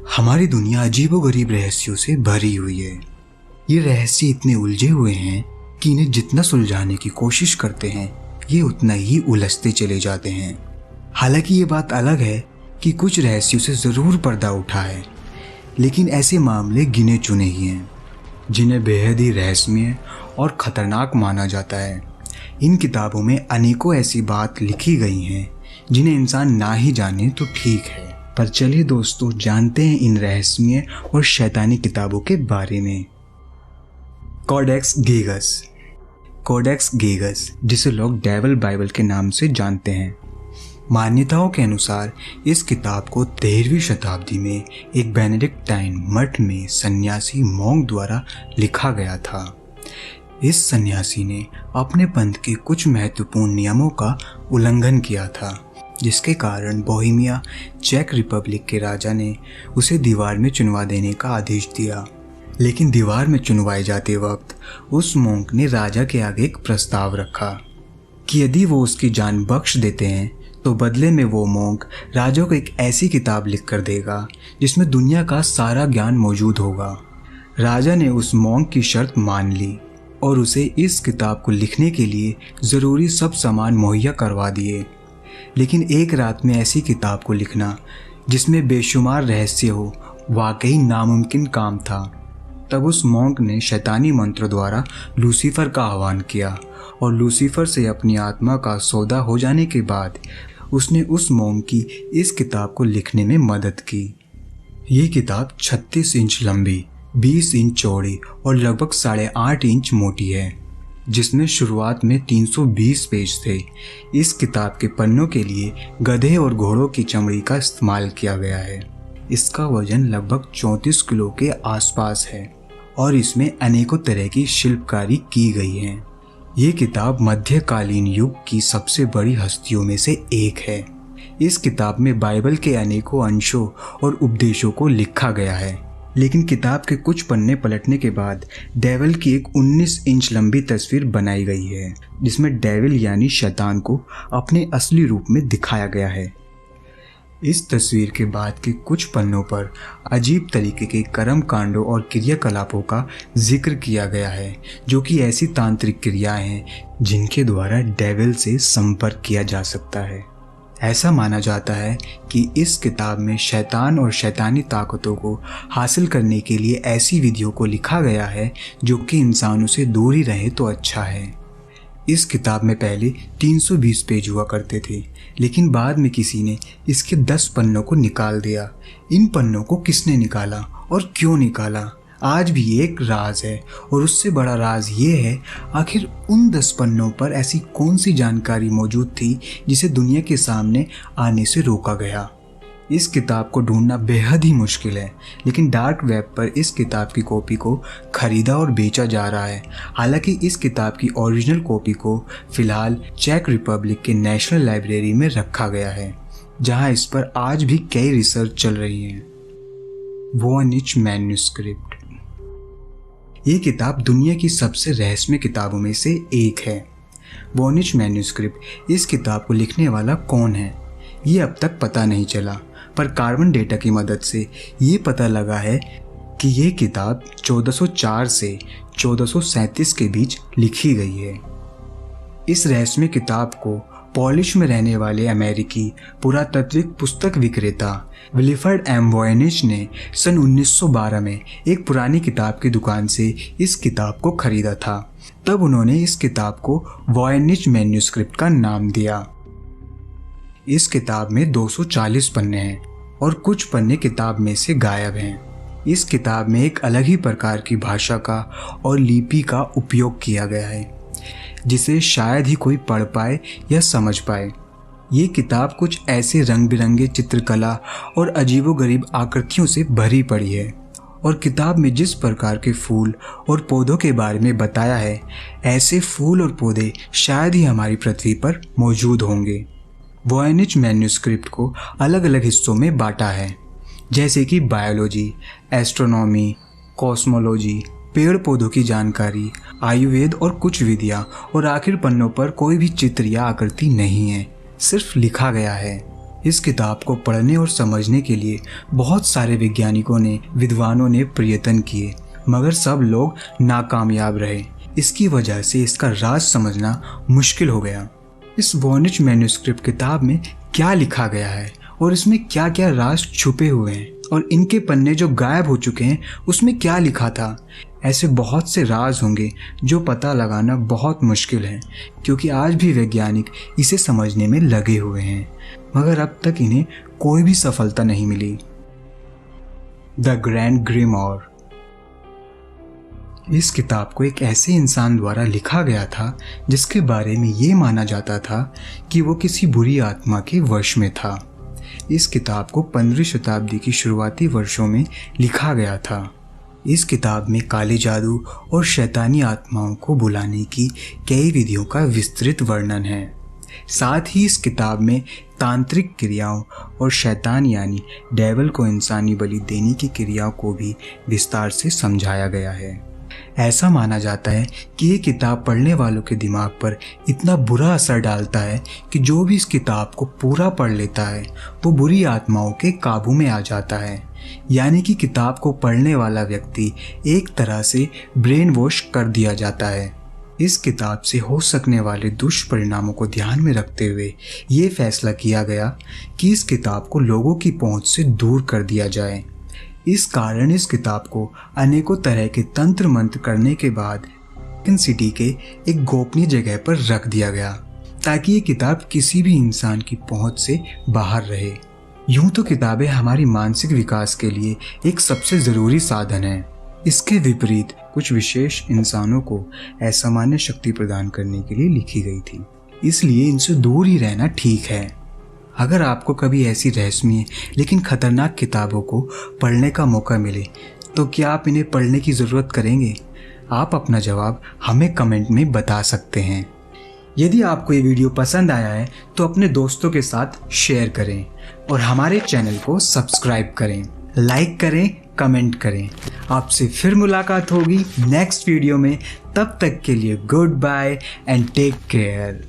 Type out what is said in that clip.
हमारी दुनिया अजीबोगरीब रहस्यों से भरी हुई है। ये रहस्य इतने उलझे हुए हैं कि इन्हें जितना सुलझाने की कोशिश करते हैं ये उतना ही उलझते चले जाते हैं। हालांकि ये बात अलग है कि कुछ रहस्यों से ज़रूर पर्दा उठा है, लेकिन ऐसे मामले गिने चुने ही हैं जिन्हें बेहद ही रहस्यमय और ख़तरनाक माना जाता है। इन किताबों में अनेकों ऐसी बात लिखी गई हैं जिन्हें इंसान ना ही जाने तो ठीक है। पर चलिए दोस्तों, जानते हैं इन रहस्यमय और शैतानी किताबों के बारे में। कोडेक्स गिगस। कोडेक्स गिगस, जिसे लोग डेविल बाइबल के नाम से जानते हैं, मान्यताओं के अनुसार इस किताब को 13वीं शताब्दी में एक बेनेडिक्टाइन मठ में सन्यासी मोंग द्वारा लिखा गया था। इस सन्यासी ने अपने पंथ के कुछ महत्वपूर्ण नियमों का उल्लंघन किया था, जिसके कारण बोहेमिया चेक रिपब्लिक के राजा ने उसे दीवार में चुनवा देने का आदेश दिया। लेकिन दीवार में चुनवाए जाते वक्त उस मोंक ने राजा के आगे एक प्रस्ताव रखा कि यदि वो उसकी जान बख्श देते हैं तो बदले में वो मोंक राजा को एक ऐसी किताब लिख कर देगा जिसमें दुनिया का सारा ज्ञान मौजूद होगा। राजा ने उस मोंक की शर्त मान ली और उसे इस किताब को लिखने के लिए ज़रूरी सब सामान मुहैया करवा दिए। लेकिन एक रात में ऐसी किताब को लिखना जिसमें बेशुमार रहस्य हो वाकई नामुमकिन काम था। तब उस मोंक ने शैतानी मंत्र द्वारा लूसीफर का आह्वान किया और लूसीफर से अपनी आत्मा का सौदा हो जाने के बाद उसने उस मोंक की इस किताब को लिखने में मदद की। ये किताब 36 इंच लंबी, 20 इंच चौड़ी और लगभग 8.5 इंच मोटी है, जिसमें शुरुआत में 320 पेज थे। इस किताब के पन्नों के लिए गधे और घोड़ों की चमड़ी का इस्तेमाल किया गया है। इसका वजन लगभग 34 किलो के आसपास है और इसमें अनेकों तरह की शिल्पकारी की गई है। ये किताब मध्यकालीन युग की सबसे बड़ी हस्तियों में से एक है। इस किताब में बाइबल के अनेकों अंशों और उपदेशों को लिखा गया है। लेकिन किताब के कुछ पन्ने पलटने के बाद डेविल की एक 19 इंच लंबी तस्वीर बनाई गई है, जिसमें डेविल यानी शैतान को अपने असली रूप में दिखाया गया है। इस तस्वीर के बाद के कुछ पन्नों पर अजीब तरीके के कर्म कांडों और क्रियाकलापों का जिक्र किया गया है, जो कि ऐसी तांत्रिक क्रियाएं हैं जिनके द्वारा डेविल से संपर्क किया जा सकता है। ऐसा माना जाता है कि इस किताब में शैतान और शैतानी ताकतों को हासिल करने के लिए ऐसी विधियों को लिखा गया है जो कि इंसानों से दूर ही रहे तो अच्छा है। इस किताब में पहले 320 पेज हुआ करते थे, लेकिन बाद में किसी ने इसके 10 पन्नों को निकाल दिया। इन पन्नों को किसने निकाला और क्यों निकाला, आज भी एक राज है। और उससे बड़ा राज ये है, आखिर उन 10 पन्नों पर ऐसी कौन सी जानकारी मौजूद थी जिसे दुनिया के सामने आने से रोका गया। इस किताब को ढूंढना बेहद ही मुश्किल है, लेकिन डार्क वेब पर इस किताब की कॉपी को खरीदा और बेचा जा रहा है। हालांकि इस किताब की ओरिजिनल कॉपी को फिलहाल चेक रिपब्लिक के नेशनल लाइब्रेरी में रखा गया है, जहां इस पर आज भी कई रिसर्च चल रही है। Voynich manuscript. ये किताब दुनिया की सबसे रहस्यमय किताबों में से एक है। वॉयनिच मैन्युस्क्रिप्ट, इस किताब को लिखने वाला कौन है ये अब तक पता नहीं चला, पर कार्बन डेटा की मदद से ये पता लगा है कि ये किताब 1404 से 1437 के बीच लिखी गई है। इस रहस्यमय किताब को पोलिश में रहने वाले अमेरिकी पुरातात्विक पुस्तक विक्रेता विलिफर्ड एम वॉयनिच ने सन 1912 में एक पुरानी किताब की दुकान से इस किताब को खरीदा था। तब उन्होंने इस किताब को वॉयनिच मैन्युस्क्रिप्ट का नाम दिया। इस किताब में 240 पन्ने हैं और कुछ पन्ने किताब में से गायब हैं। इस किताब में एक अलग ही प्रकार की भाषा का और लिपि का उपयोग किया गया है, जिसे शायद ही कोई पढ़ पाए या समझ पाए। ये किताब कुछ ऐसे रंग बिरंगे चित्रकला और अजीबोगरीब आकृतियों से भरी पड़ी है, और किताब में जिस प्रकार के फूल और पौधों के बारे में बताया है, ऐसे फूल और पौधे शायद ही हमारी पृथ्वी पर मौजूद होंगे। वॉयनिच मैन्युस्क्रिप्ट को अलग अलग हिस्सों में बांटा है, जैसे कि बायोलॉजी, एस्ट्रोनॉमी, कॉस्मोलॉजी, पेड़ पौधों की जानकारी, आयुर्वेद और कुछ विधियाँ। और आखिर पन्नों पर कोई भी चित्र या आकृति नहीं है, सिर्फ लिखा गया है। इस किताब को पढ़ने और समझने के लिए बहुत सारे वैज्ञानिकों ने, विद्वानों ने प्रयत्न किए, मगर सब लोग नाकामयाब रहे। इसकी वजह से इसका राज समझना मुश्किल हो गया। इस वॉनिच मैन्युस्क्रिप्ट किताब में क्या लिखा गया है और इसमें क्या क्या राज छुपे हुए हैं और इनके पन्ने जो गायब हो चुके हैं उसमें क्या लिखा था, ऐसे बहुत से राज होंगे जो पता लगाना बहुत मुश्किल है, क्योंकि आज भी वैज्ञानिक इसे समझने में लगे हुए हैं, मगर अब तक इन्हें कोई भी सफलता नहीं मिली। The grand ग्रिमोर। इस किताब को एक ऐसे इंसान द्वारा लिखा गया था जिसके बारे में ये माना जाता था कि वो किसी बुरी आत्मा के वश में था। इस किताब को 15वीं शताब्दी की शुरुआती वर्षों में लिखा गया था। इस किताब में काले जादू और शैतानी आत्माओं को बुलाने की कई विधियों का विस्तृत वर्णन है। साथ ही इस किताब में तांत्रिक क्रियाओं और शैतान यानी डेविल को इंसानी बलि देने की क्रियाओं को भी विस्तार से समझाया गया है। ऐसा माना जाता है कि ये किताब पढ़ने वालों के दिमाग पर इतना बुरा असर डालता है कि जो भी इस किताब को पूरा पढ़ लेता है वो बुरी आत्माओं के काबू में आ जाता है, यानी कि किताब को पढ़ने वाला व्यक्ति एक तरह से ब्रेन वॉश कर दिया जाता है। इस किताब से हो सकने वाले दुष्परिणामों को ध्यान में रखते हुए ये फैसला किया गया कि इस किताब को लोगों की पहुंच से दूर कर दिया जाए। इस कारण इस किताब को अनेकों तरह के तंत्र मंत्र करने के बाद सिटी के एक गोपनीय जगह पर रख दिया गया, ताकि ये किताब किसी भी इंसान की पहुंच से बाहर रहे। यूं तो किताबें हमारी मानसिक विकास के लिए एक सबसे ज़रूरी साधन है। इसके विपरीत कुछ विशेष इंसानों को असामान्य शक्ति प्रदान करने के लिए लिखी गई थी, इसलिए इनसे दूर ही रहना ठीक है। अगर आपको कभी ऐसी रहस्यमय लेकिन खतरनाक किताबों को पढ़ने का मौका मिले तो क्या आप इन्हें पढ़ने की ज़रूरत करेंगे? आप अपना जवाब हमें कमेंट में बता सकते हैं। यदि आपको ये वीडियो पसंद आया है तो अपने दोस्तों के साथ शेयर करें और हमारे चैनल को सब्सक्राइब करें, लाइक करें, कमेंट करें। आपसे फिर मुलाकात होगी नेक्स्ट वीडियो में। तब तक के लिए good bye and take care.